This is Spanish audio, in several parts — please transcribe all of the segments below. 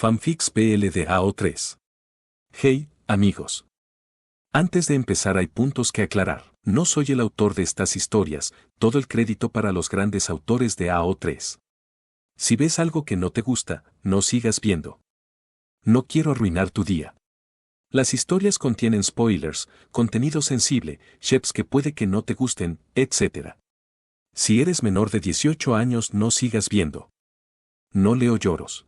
Fanfics PLDAO3. Hey, amigos. Antes de empezar hay puntos que aclarar. No soy el autor de estas historias, todo el crédito para los grandes autores de AO3. Si ves algo que no te gusta, no sigas viendo. No quiero arruinar tu día. Las historias contienen spoilers, contenido sensible, sheps que puede que no te gusten, etc. Si eres menor de 18 años no sigas viendo. No leo lloros.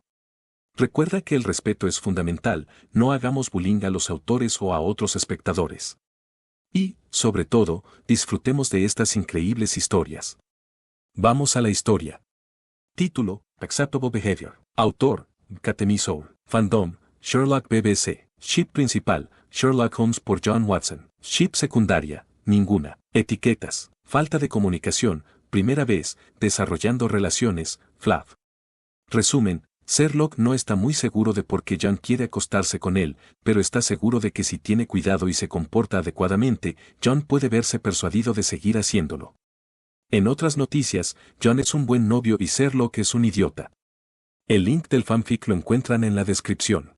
Recuerda que el respeto es fundamental, no hagamos bullying a los autores o a otros espectadores. Y, sobre todo, disfrutemos de estas increíbles historias. Vamos a la historia. Título, Acceptable Behavior. Autor, Katemi Soul. Fandom, Sherlock BBC. Ship principal, Sherlock Holmes por John Watson. Ship secundaria, ninguna. Etiquetas, falta de comunicación, primera vez, desarrollando relaciones, Flav. Resumen, Sherlock no está muy seguro de por qué John quiere acostarse con él, pero está seguro de que si tiene cuidado y se comporta adecuadamente, John puede verse persuadido de seguir haciéndolo. En otras noticias, John es un buen novio y Sherlock es un idiota. El link del fanfic lo encuentran en la descripción.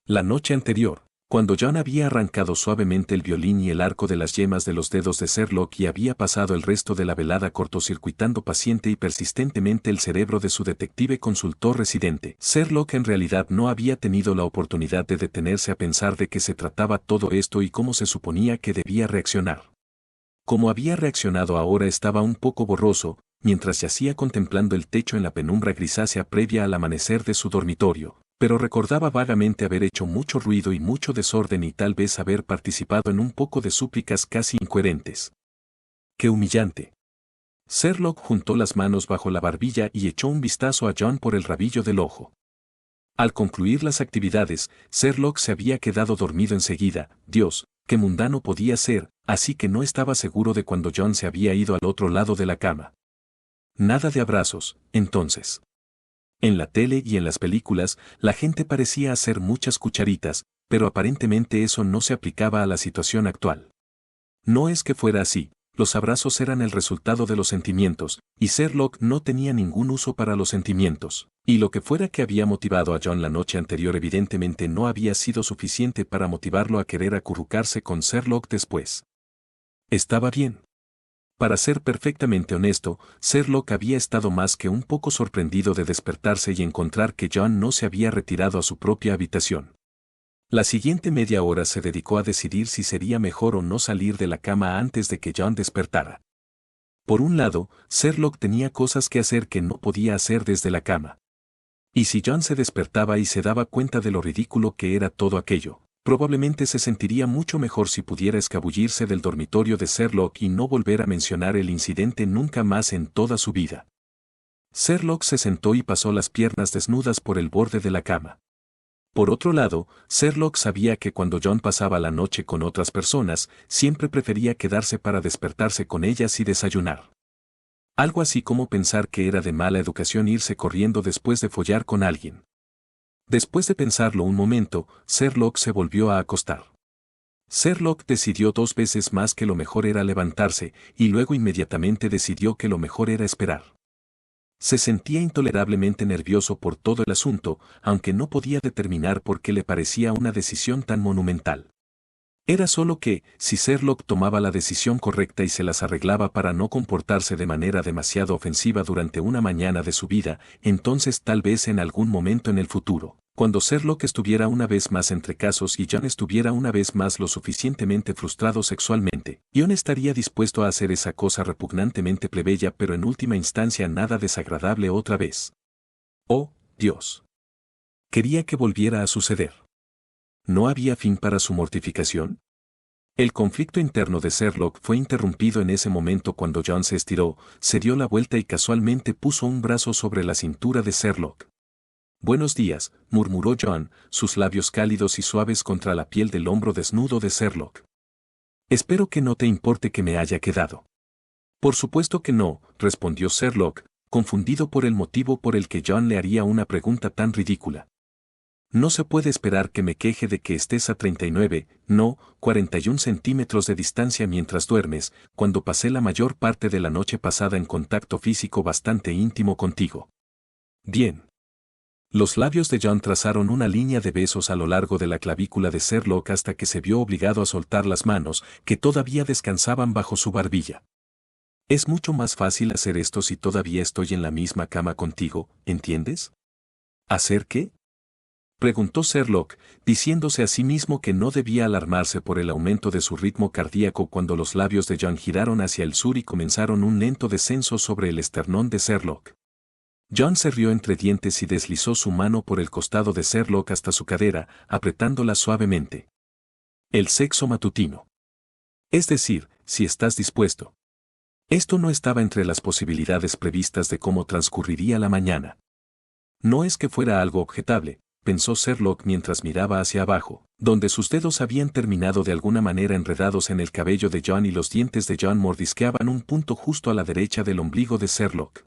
La noche anterior, cuando John había arrancado suavemente el violín y el arco de las yemas de los dedos de Sherlock y había pasado el resto de la velada cortocircuitando paciente y persistentemente el cerebro de su detective consultor residente, Sherlock en realidad no había tenido la oportunidad de detenerse a pensar de qué se trataba todo esto y cómo se suponía que debía reaccionar. Como había reaccionado ahora estaba un poco borroso, mientras yacía contemplando el techo en la penumbra grisácea previa al amanecer de su dormitorio, pero recordaba vagamente haber hecho mucho ruido y mucho desorden y tal vez haber participado en un poco de súplicas casi incoherentes. ¡Qué humillante! Sherlock juntó las manos bajo la barbilla y echó un vistazo a John por el rabillo del ojo. Al concluir las actividades, Sherlock se había quedado dormido enseguida. Dios, qué mundano podía ser, así que no estaba seguro de cuando John se había ido al otro lado de la cama. Nada de abrazos, entonces. En la tele y en las películas, la gente parecía hacer muchas cucharitas, pero aparentemente eso no se aplicaba a la situación actual. No es que fuera así, los abrazos eran el resultado de los sentimientos, y Sherlock no tenía ningún uso para los sentimientos, y lo que fuera que había motivado a John la noche anterior evidentemente no había sido suficiente para motivarlo a querer acurrucarse con Sherlock después. Estaba bien. Para ser perfectamente honesto, Sherlock había estado más que un poco sorprendido de despertarse y encontrar que John no se había retirado a su propia habitación. La siguiente media hora se dedicó a decidir si sería mejor o no salir de la cama antes de que John despertara. Por un lado, Sherlock tenía cosas que hacer que no podía hacer desde la cama. Y si John se despertaba y se daba cuenta de lo ridículo que era todo aquello, probablemente se sentiría mucho mejor si pudiera escabullirse del dormitorio de Sherlock y no volver a mencionar el incidente nunca más en toda su vida. Sherlock se sentó y pasó las piernas desnudas por el borde de la cama. Por otro lado, Sherlock sabía que cuando John pasaba la noche con otras personas, siempre prefería quedarse para despertarse con ellas y desayunar. Algo así como pensar que era de mala educación irse corriendo después de follar con alguien. Después de pensarlo un momento, Sherlock se volvió a acostar. Sherlock decidió 2 veces más que lo mejor era levantarse, y luego inmediatamente decidió que lo mejor era esperar. Se sentía intolerablemente nervioso por todo el asunto, aunque no podía determinar por qué le parecía una decisión tan monumental. Era solo que, si Sherlock tomaba la decisión correcta y se las arreglaba para no comportarse de manera demasiado ofensiva durante una mañana de su vida, entonces tal vez en algún momento en el futuro, cuando Sherlock estuviera una vez más entre casos y John estuviera una vez más lo suficientemente frustrado sexualmente, John estaría dispuesto a hacer esa cosa repugnantemente plebeya pero en última instancia nada desagradable otra vez. ¡Oh, Dios! Quería que volviera a suceder. ¿No había fin para su mortificación? El conflicto interno de Sherlock fue interrumpido en ese momento cuando John se estiró, se dio la vuelta y casualmente puso un brazo sobre la cintura de Sherlock. «Buenos días», murmuró John, sus labios cálidos y suaves contra la piel del hombro desnudo de Sherlock. «Espero que no te importe que me haya quedado». «Por supuesto que no», respondió Sherlock, confundido por el motivo por el que John le haría una pregunta tan ridícula. No se puede esperar que me queje de que estés a 39, no, 41 centímetros de distancia mientras duermes, cuando pasé la mayor parte de la noche pasada en contacto físico bastante íntimo contigo. Bien. Los labios de John trazaron una línea de besos a lo largo de la clavícula de Sherlock hasta que se vio obligado a soltar las manos, que todavía descansaban bajo su barbilla. Es mucho más fácil hacer esto si todavía estoy en la misma cama contigo, ¿entiendes? ¿Hacer qué? Preguntó Sherlock, diciéndose a sí mismo que no debía alarmarse por el aumento de su ritmo cardíaco cuando los labios de John giraron hacia el sur y comenzaron un lento descenso sobre el esternón de Sherlock. John se rió entre dientes y deslizó su mano por el costado de Sherlock hasta su cadera, apretándola suavemente. El sexo matutino. Es decir, si estás dispuesto. Esto no estaba entre las posibilidades previstas de cómo transcurriría la mañana. No es que fuera algo objetable, pensó Sherlock mientras miraba hacia abajo, donde sus dedos habían terminado de alguna manera enredados en el cabello de John y los dientes de John mordisqueaban un punto justo a la derecha del ombligo de Sherlock.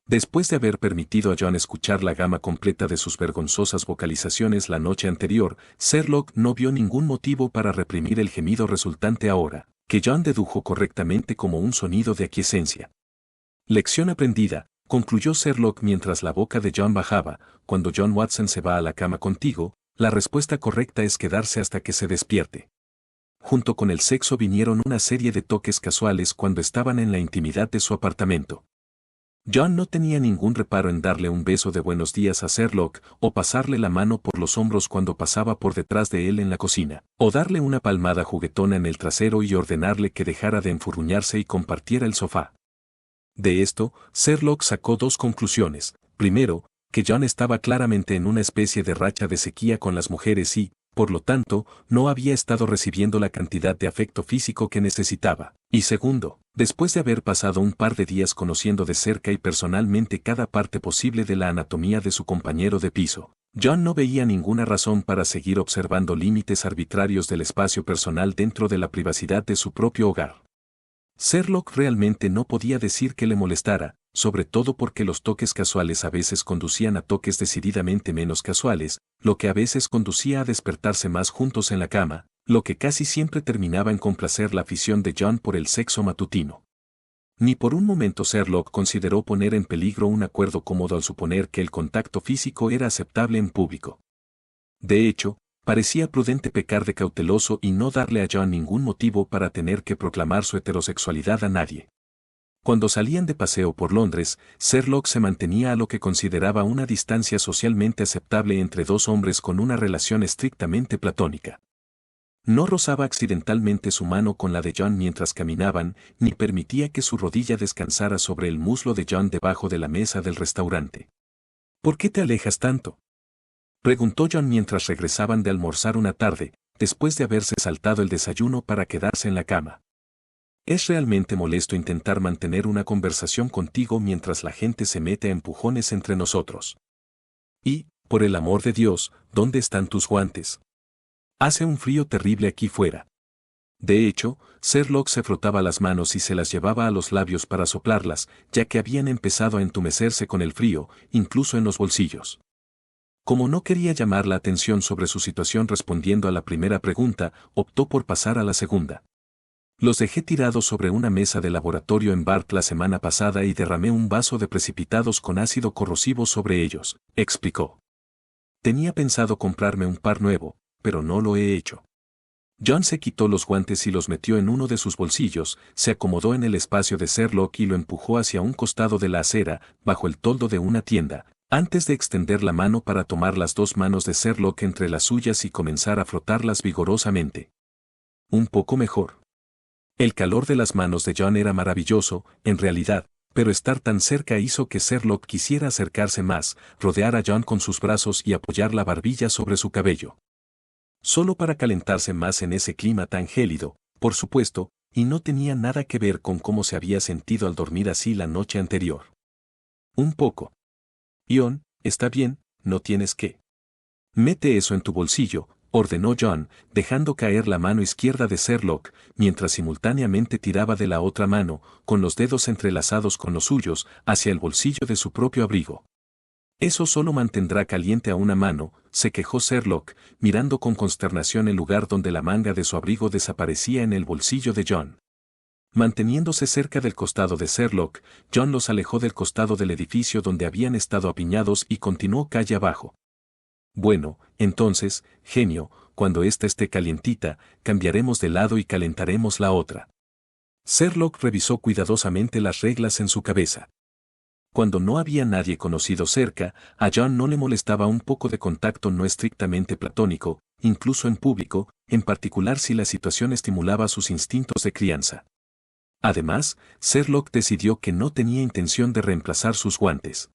Después de haber permitido a John escuchar la gama completa de sus vergonzosas vocalizaciones la noche anterior, Sherlock no vio ningún motivo para reprimir el gemido resultante ahora, que John dedujo correctamente como un sonido de aquiescencia. Lección aprendida, concluyó Sherlock mientras la boca de John bajaba, cuando John Watson se va a la cama contigo, la respuesta correcta es quedarse hasta que se despierte. Junto con el sexo vinieron una serie de toques casuales cuando estaban en la intimidad de su apartamento. John no tenía ningún reparo en darle un beso de buenos días a Sherlock, o pasarle la mano por los hombros cuando pasaba por detrás de él en la cocina, o darle una palmada juguetona en el trasero y ordenarle que dejara de enfurruñarse y compartiera el sofá. De esto, Sherlock sacó dos conclusiones. Primero, que John estaba claramente en una especie de racha de sequía con las mujeres y, por lo tanto, no había estado recibiendo la cantidad de afecto físico que necesitaba. Y segundo, después de haber pasado un par de días conociendo de cerca y personalmente cada parte posible de la anatomía de su compañero de piso, John no veía ninguna razón para seguir observando límites arbitrarios del espacio personal dentro de la privacidad de su propio hogar. Sherlock realmente no podía decir que le molestara, sobre todo porque los toques casuales a veces conducían a toques decididamente menos casuales, lo que a veces conducía a despertarse más juntos en la cama, lo que casi siempre terminaba en complacer la afición de John por el sexo matutino. Ni por un momento Sherlock consideró poner en peligro un acuerdo cómodo al suponer que el contacto físico era aceptable en público. De hecho, parecía prudente pecar de cauteloso y no darle a John ningún motivo para tener que proclamar su heterosexualidad a nadie. Cuando salían de paseo por Londres, Sherlock se mantenía a lo que consideraba una distancia socialmente aceptable entre dos hombres con una relación estrictamente platónica. No rozaba accidentalmente su mano con la de John mientras caminaban, ni permitía que su rodilla descansara sobre el muslo de John debajo de la mesa del restaurante. ¿Por qué te alejas tanto?, preguntó John mientras regresaban de almorzar una tarde, después de haberse saltado el desayuno para quedarse en la cama. Es realmente molesto intentar mantener una conversación contigo mientras la gente se mete a empujones entre nosotros. Y, por el amor de Dios, ¿dónde están tus guantes? Hace un frío terrible aquí fuera. De hecho, Sherlock se frotaba las manos y se las llevaba a los labios para soplarlas, ya que habían empezado a entumecerse con el frío, incluso en los bolsillos. Como no quería llamar la atención sobre su situación respondiendo a la primera pregunta, optó por pasar a la segunda. Los dejé tirados sobre una mesa de laboratorio en Bath la semana pasada y derramé un vaso de precipitados con ácido corrosivo sobre ellos, explicó. Tenía pensado comprarme un par nuevo, pero no lo he hecho. John se quitó los guantes y los metió en uno de sus bolsillos, se acomodó en el espacio de Sherlock y lo empujó hacia un costado de la acera, bajo el toldo de una tienda, antes de extender la mano para tomar las dos manos de Sherlock entre las suyas y comenzar a frotarlas vigorosamente. Un poco mejor. El calor de las manos de John era maravilloso, en realidad, pero estar tan cerca hizo que Sherlock quisiera acercarse más, rodear a John con sus brazos y apoyar la barbilla sobre su cabello. Solo para calentarse más en ese clima tan gélido, por supuesto, y no tenía nada que ver con cómo se había sentido al dormir así la noche anterior. Un poco. John, está bien, no tienes que. Mete eso en tu bolsillo, ordenó John, dejando caer la mano izquierda de Sherlock, mientras simultáneamente tiraba de la otra mano, con los dedos entrelazados con los suyos, hacia el bolsillo de su propio abrigo. Eso solo mantendrá caliente a una mano, se quejó Sherlock, mirando con consternación el lugar donde la manga de su abrigo desaparecía en el bolsillo de John. Manteniéndose cerca del costado de Sherlock, John los alejó del costado del edificio donde habían estado apiñados y continuó calle abajo. Bueno, entonces, genio, cuando ésta esté calientita, cambiaremos de lado y calentaremos la otra. Sherlock revisó cuidadosamente las reglas en su cabeza. Cuando no había nadie conocido cerca, a John no le molestaba un poco de contacto no estrictamente platónico, incluso en público, en particular si la situación estimulaba sus instintos de crianza. Además, Sherlock decidió que no tenía intención de reemplazar sus guantes.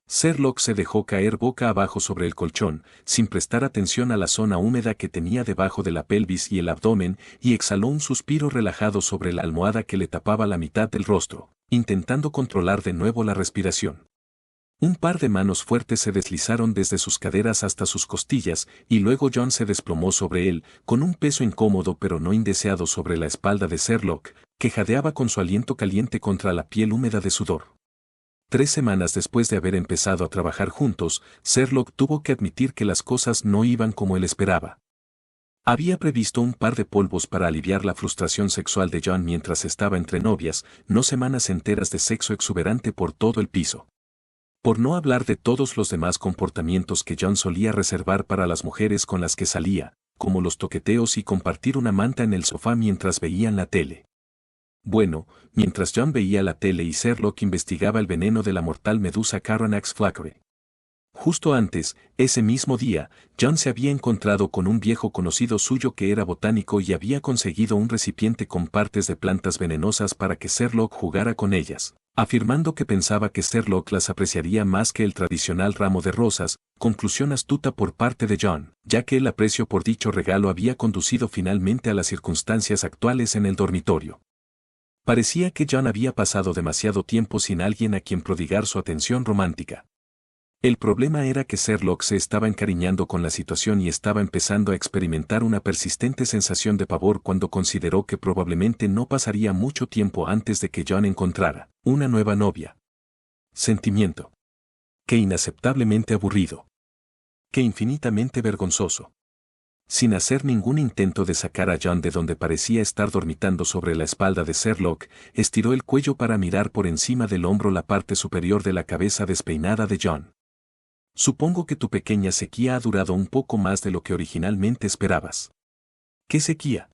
Sherlock se dejó caer boca abajo sobre el colchón, sin prestar atención a la zona húmeda que tenía debajo de la pelvis y el abdomen, y exhaló un suspiro relajado sobre la almohada que le tapaba la mitad del rostro, intentando controlar de nuevo la respiración. Un par de manos fuertes se deslizaron desde sus caderas hasta sus costillas, y luego John se desplomó sobre él, con un peso incómodo pero no indeseado sobre la espalda de Sherlock, que jadeaba con su aliento caliente contra la piel húmeda de sudor. 3 semanas después de haber empezado a trabajar juntos, Sherlock tuvo que admitir que las cosas no iban como él esperaba. Había previsto un par de polvos para aliviar la frustración sexual de John mientras estaba entre novias, no semanas enteras de sexo exuberante por todo el piso. Por no hablar de todos los demás comportamientos que John solía reservar para las mujeres con las que salía, como los toqueteos y compartir una manta en el sofá mientras veían la tele. Bueno, mientras John veía la tele y Sherlock investigaba el veneno de la mortal medusa Caranax flaccre. Justo antes, ese mismo día, John se había encontrado con un viejo conocido suyo que era botánico y había conseguido un recipiente con partes de plantas venenosas para que Sherlock jugara con ellas, afirmando que pensaba que Sherlock las apreciaría más que el tradicional ramo de rosas, conclusión astuta por parte de John, ya que el aprecio por dicho regalo había conducido finalmente a las circunstancias actuales en el dormitorio. Parecía que John había pasado demasiado tiempo sin alguien a quien prodigar su atención romántica. El problema era que Sherlock se estaba encariñando con la situación y estaba empezando a experimentar una persistente sensación de pavor cuando consideró que probablemente no pasaría mucho tiempo antes de que John encontrara una nueva novia. Sentimiento. Qué inaceptablemente aburrido. Qué infinitamente vergonzoso. Sin hacer ningún intento de sacar a John de donde parecía estar dormitando sobre la espalda de Sherlock, estiró el cuello para mirar por encima del hombro la parte superior de la cabeza despeinada de John. Supongo que tu pequeña sequía ha durado un poco más de lo que originalmente esperabas. ¿Qué sequía?,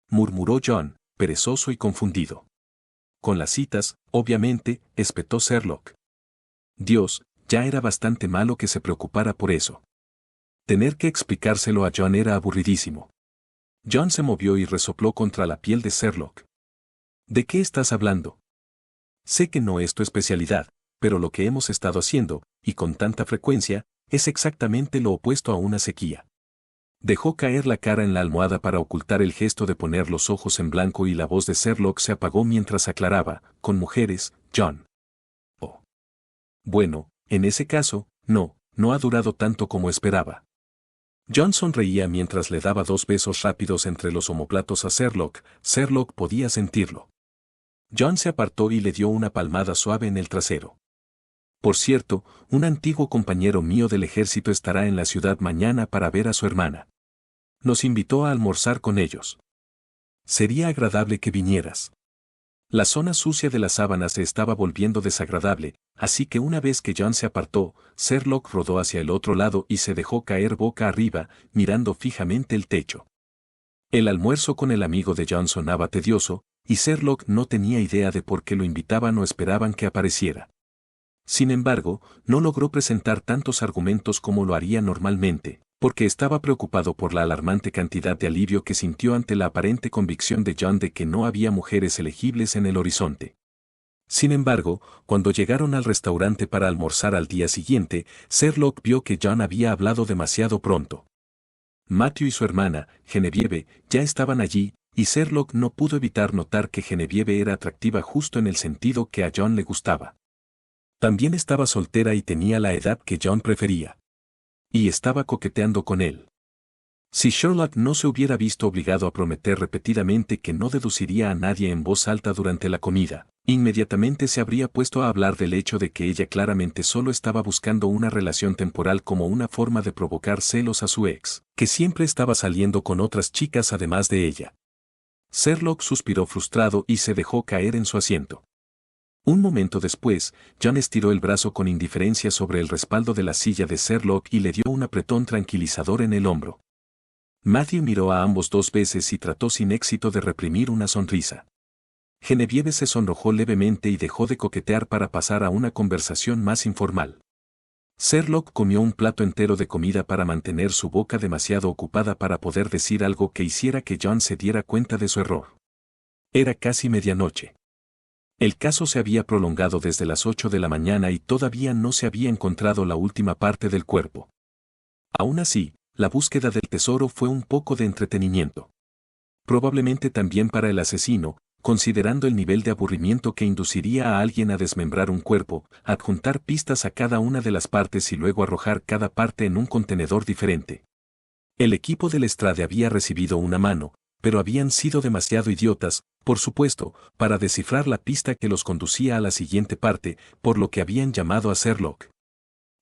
murmuró John, perezoso y confundido. Con las citas, obviamente, espetó Sherlock. Dios, ya era bastante malo que se preocupara por eso. Tener que explicárselo a John era aburridísimo. John se movió y resopló contra la piel de Sherlock. ¿De qué estás hablando? Sé que no es tu especialidad, pero lo que hemos estado haciendo, y con tanta frecuencia, es exactamente lo opuesto a una sequía. Dejó caer la cara en la almohada para ocultar el gesto de poner los ojos en blanco y la voz de Sherlock se apagó mientras aclaraba, con mujeres, John. Oh. Bueno, en ese caso, no ha durado tanto como esperaba. John sonreía mientras le daba 2 besos rápidos entre los omóplatos a Sherlock. Sherlock podía sentirlo. John se apartó y le dio una palmada suave en el trasero. Por cierto, un antiguo compañero mío del ejército estará en la ciudad mañana para ver a su hermana. Nos invitó a almorzar con ellos. Sería agradable que vinieras. La zona sucia de las sábanas se estaba volviendo desagradable, así que una vez que John se apartó, Sherlock rodó hacia el otro lado y se dejó caer boca arriba, mirando fijamente el techo. El almuerzo con el amigo de John sonaba tedioso, y Sherlock no tenía idea de por qué lo invitaban o esperaban que apareciera. Sin embargo, no logró presentar tantos argumentos como lo haría normalmente, porque estaba preocupado por la alarmante cantidad de alivio que sintió ante la aparente convicción de John de que no había mujeres elegibles en el horizonte. Sin embargo, cuando llegaron al restaurante para almorzar al día siguiente, Sherlock vio que John había hablado demasiado pronto. Matthew y su hermana, Genevieve, ya estaban allí, y Sherlock no pudo evitar notar que Genevieve era atractiva justo en el sentido que a John le gustaba. También estaba soltera y tenía la edad que John prefería. Y estaba coqueteando con él. Si Sherlock no se hubiera visto obligado a prometer repetidamente que no deduciría a nadie en voz alta durante la comida, inmediatamente se habría puesto a hablar del hecho de que ella claramente solo estaba buscando una relación temporal como una forma de provocar celos a su ex, que siempre estaba saliendo con otras chicas además de ella. Sherlock suspiró frustrado y se dejó caer en su asiento. Un momento después, John estiró el brazo con indiferencia sobre el respaldo de la silla de Sherlock y le dio un apretón tranquilizador en el hombro. Matthew miró a ambos 2 veces y trató sin éxito de reprimir una sonrisa. Genevieve se sonrojó levemente y dejó de coquetear para pasar a una conversación más informal. Sherlock comió un plato entero de comida para mantener su boca demasiado ocupada para poder decir algo que hiciera que John se diera cuenta de su error. Era casi medianoche. El caso se había prolongado desde las 8 de la mañana y todavía no se había encontrado la última parte del cuerpo. Aún así, la búsqueda del tesoro fue un poco de entretenimiento. Probablemente también para el asesino, considerando el nivel de aburrimiento que induciría a alguien a desmembrar un cuerpo, adjuntar pistas a cada una de las partes y luego arrojar cada parte en un contenedor diferente. El equipo del Lestrade había recibido una mano, pero habían sido demasiado idiotas, por supuesto, para descifrar la pista que los conducía a la siguiente parte, por lo que habían llamado a Sherlock.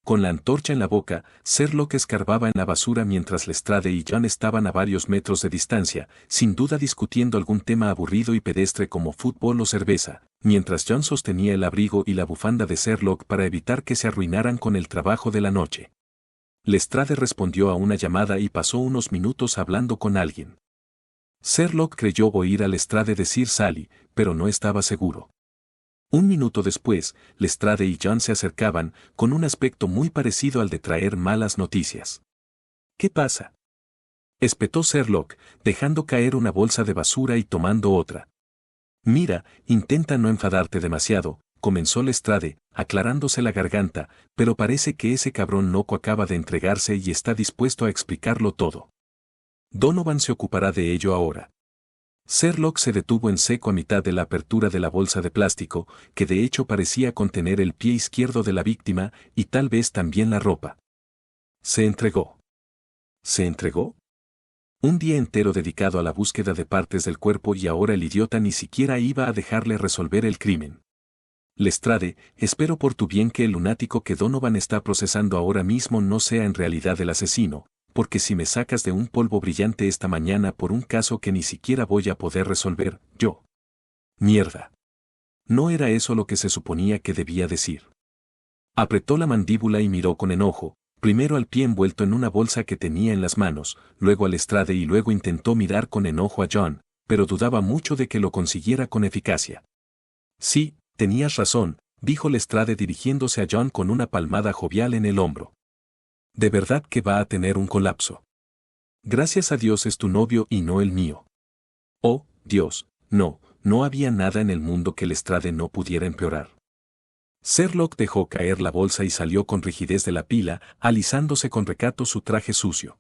Con la antorcha en la boca, Sherlock escarbaba en la basura mientras Lestrade y John estaban a varios metros de distancia, sin duda discutiendo algún tema aburrido y pedestre como fútbol o cerveza, mientras John sostenía el abrigo y la bufanda de Sherlock para evitar que se arruinaran con el trabajo de la noche. Lestrade respondió a una llamada y pasó unos minutos hablando con alguien. Sherlock creyó oír a Lestrade decir Sally, pero no estaba seguro. Un minuto después, Lestrade y John se acercaban, con un aspecto muy parecido al de traer malas noticias. ¿Qué pasa?, espetó Sherlock, dejando caer una bolsa de basura y tomando otra. Mira, intenta no enfadarte demasiado, comenzó Lestrade, aclarándose la garganta, pero parece que ese cabrón loco acaba de entregarse y está dispuesto a explicarlo todo. Donovan se ocupará de ello ahora. Sherlock se detuvo en seco a mitad de la apertura de la bolsa de plástico, que de hecho parecía contener el pie izquierdo de la víctima y tal vez también la ropa. Se entregó. ¿Se entregó? Un día entero dedicado a la búsqueda de partes del cuerpo y ahora el idiota ni siquiera iba a dejarle resolver el crimen. Lestrade, espero por tu bien que el lunático que Donovan está procesando ahora mismo no sea en realidad el asesino, porque si me sacas de un polvo brillante esta mañana por un caso que ni siquiera voy a poder resolver, yo. Mierda. No era eso lo que se suponía que debía decir. Apretó la mandíbula y miró con enojo, primero al pie envuelto en una bolsa que tenía en las manos, luego al Lestrade y luego intentó mirar con enojo a John, pero dudaba mucho de que lo consiguiera con eficacia. Sí, tenías razón, dijo Lestrade dirigiéndose a John con una palmada jovial en el hombro. De verdad que va a tener un colapso. Gracias a Dios es tu novio y no el mío. Oh, Dios, no había nada en el mundo que Lestrade no pudiera empeorar. Sherlock dejó caer la bolsa y salió con rigidez de la pila, alisándose con recato su traje sucio.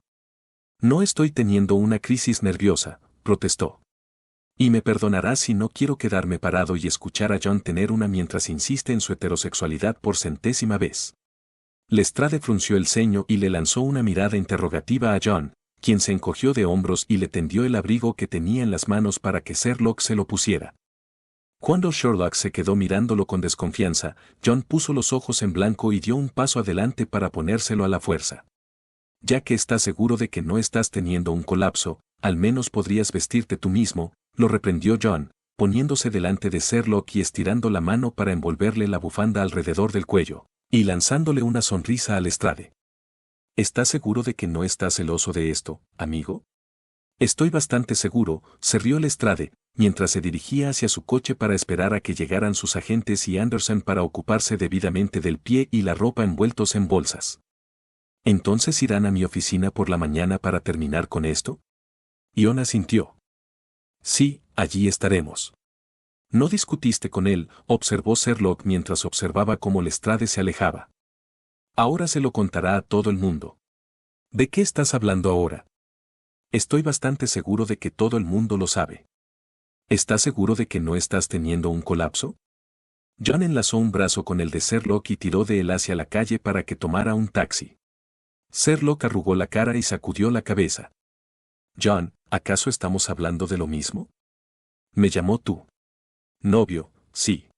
No estoy teniendo una crisis nerviosa, protestó. Y me perdonarás si no quiero quedarme parado y escuchar a John tener una mientras insiste en su heterosexualidad por 100ª vez. Lestrade frunció el ceño y le lanzó una mirada interrogativa a John, quien se encogió de hombros y le tendió el abrigo que tenía en las manos para que Sherlock se lo pusiera. Cuando Sherlock se quedó mirándolo con desconfianza, John puso los ojos en blanco y dio un paso adelante para ponérselo a la fuerza. Ya que estás seguro de que no estás teniendo un colapso, al menos podrías vestirte tú mismo, lo reprendió John, poniéndose delante de Sherlock y estirando la mano para envolverle la bufanda alrededor del cuello, y lanzándole una sonrisa al Lestrade. ¿Estás seguro de que no estás celoso de esto, amigo? Estoy bastante seguro, se rió Lestrade, mientras se dirigía hacia su coche para esperar a que llegaran sus agentes y Anderson para ocuparse debidamente del pie y la ropa envueltos en bolsas. ¿Entonces irán a mi oficina por la mañana para terminar con esto? Iona asintió. Sí, allí estaremos. No discutiste con él, observó Sherlock mientras observaba cómo Lestrade se alejaba. Ahora se lo contará a todo el mundo. ¿De qué estás hablando ahora? Estoy bastante seguro de que todo el mundo lo sabe. ¿Estás seguro de que no estás teniendo un colapso? John enlazó un brazo con el de Sherlock y tiró de él hacia la calle para que tomara un taxi. Sherlock arrugó la cara y sacudió la cabeza. John, ¿acaso estamos hablando de lo mismo? Me llamó tú. Novio, sí.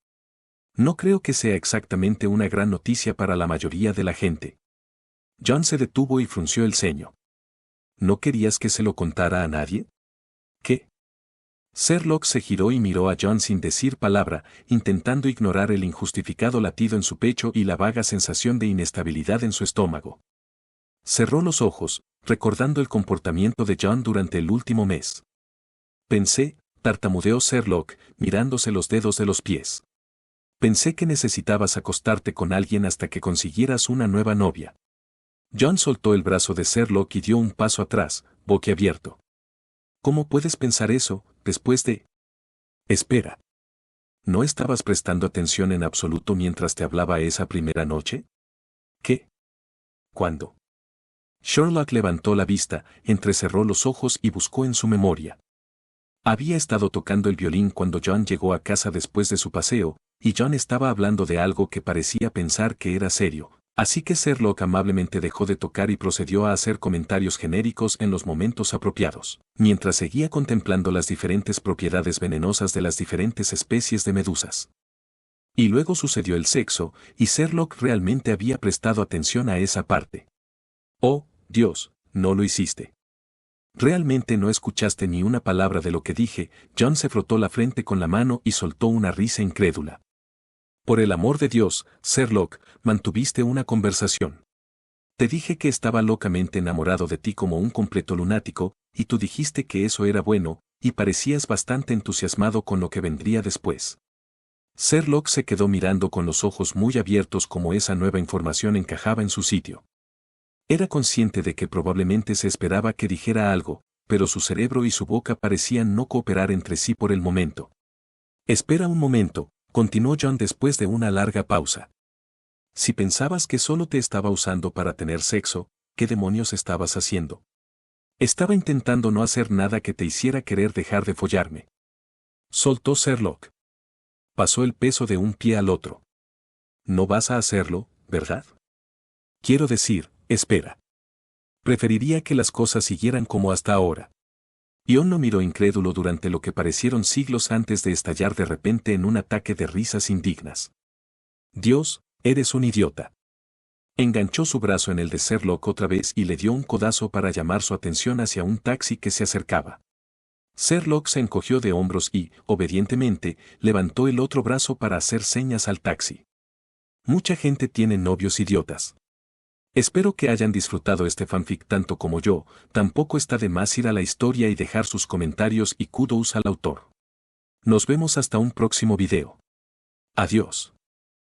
No creo que sea exactamente una gran noticia para la mayoría de la gente. John se detuvo y frunció el ceño. ¿No querías que se lo contara a nadie? ¿Qué? Sherlock se giró y miró a John sin decir palabra, intentando ignorar el injustificado latido en su pecho y la vaga sensación de inestabilidad en su estómago. Cerró los ojos, recordando el comportamiento de John durante el último mes. Pensé, tartamudeó Sherlock, mirándose los dedos de los pies. Pensé que necesitabas acostarte con alguien hasta que consiguieras una nueva novia. John soltó el brazo de Sherlock y dio un paso atrás, boquiabierto. ¿Cómo puedes pensar eso, después de...? Espera. ¿No estabas prestando atención en absoluto mientras te hablaba esa primera noche? ¿Qué? ¿Cuándo? Sherlock levantó la vista, entrecerró los ojos y buscó en su memoria. Había estado tocando el violín cuando John llegó a casa después de su paseo, y John estaba hablando de algo que parecía pensar que era serio, así que Sherlock amablemente dejó de tocar y procedió a hacer comentarios genéricos en los momentos apropiados, mientras seguía contemplando las diferentes propiedades venenosas de las diferentes especies de medusas. Y luego sucedió el sexo, y Sherlock realmente había prestado atención a esa parte. Oh, Dios, no lo hiciste. Realmente no escuchaste ni una palabra de lo que dije. John se frotó la frente con la mano y soltó una risa incrédula. Por el amor de Dios, Sherlock, mantuviste una conversación. Te dije que estaba locamente enamorado de ti como un completo lunático, y tú dijiste que eso era bueno, y parecías bastante entusiasmado con lo que vendría después. Sherlock se quedó mirando con los ojos muy abiertos como esa nueva información encajaba en su sitio. Era consciente de que probablemente se esperaba que dijera algo, pero su cerebro y su boca parecían no cooperar entre sí por el momento. Espera un momento, continuó John después de una larga pausa. Si pensabas que solo te estaba usando para tener sexo, ¿qué demonios estabas haciendo? Estaba intentando no hacer nada que te hiciera querer dejar de follarme. Soltó Sherlock. Pasó el peso de un pie al otro. No vas a hacerlo, ¿verdad? Quiero decir, espera. Preferiría que las cosas siguieran como hasta ahora. John lo miró incrédulo durante lo que parecieron siglos antes de estallar de repente en un ataque de risas indignas. Dios, eres un idiota. Enganchó su brazo en el de Sherlock otra vez y le dio un codazo para llamar su atención hacia un taxi que se acercaba. Sherlock se encogió de hombros y, obedientemente, levantó el otro brazo para hacer señas al taxi. Mucha gente tiene novios idiotas. Espero que hayan disfrutado este fanfic tanto como yo. Tampoco está de más ir a la historia y dejar sus comentarios y kudos al autor. Nos vemos hasta un próximo video. Adiós.